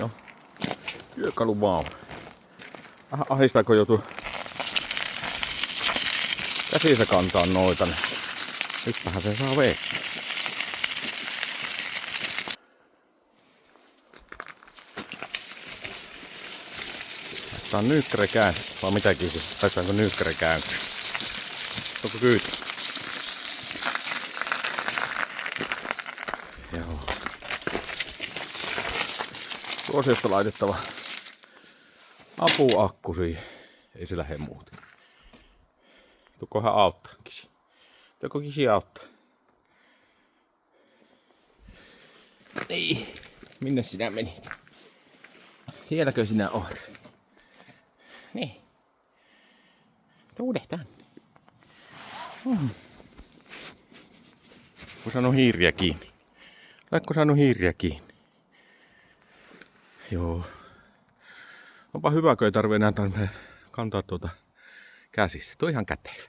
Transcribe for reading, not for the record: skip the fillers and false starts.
Joo. Työkaluvauva. Vähän ahistaa, kun joutuu käsissä kantaa noita. Nytpähän se saa vettä. Tää on nyykkärekään, vai mitäkin se? Laitetaanko nyykkärekään? Onko kyytä? Joo. Suosiosta laitettava apuakku siihen. Ei se lähde muuten. Tukohan auttaa kisi. Tuko kisi auttaa? Niin. Minne sinä menit? Sielläkö sinä oot? Niin. Tuude tänne. Kun saanut hiiriä kiinni. Oletko saanut hiiriä kiinni? Joo. Onpa hyvä, kun ei tarvitse enää kantaa käsissä. Tuo ihan kätevä.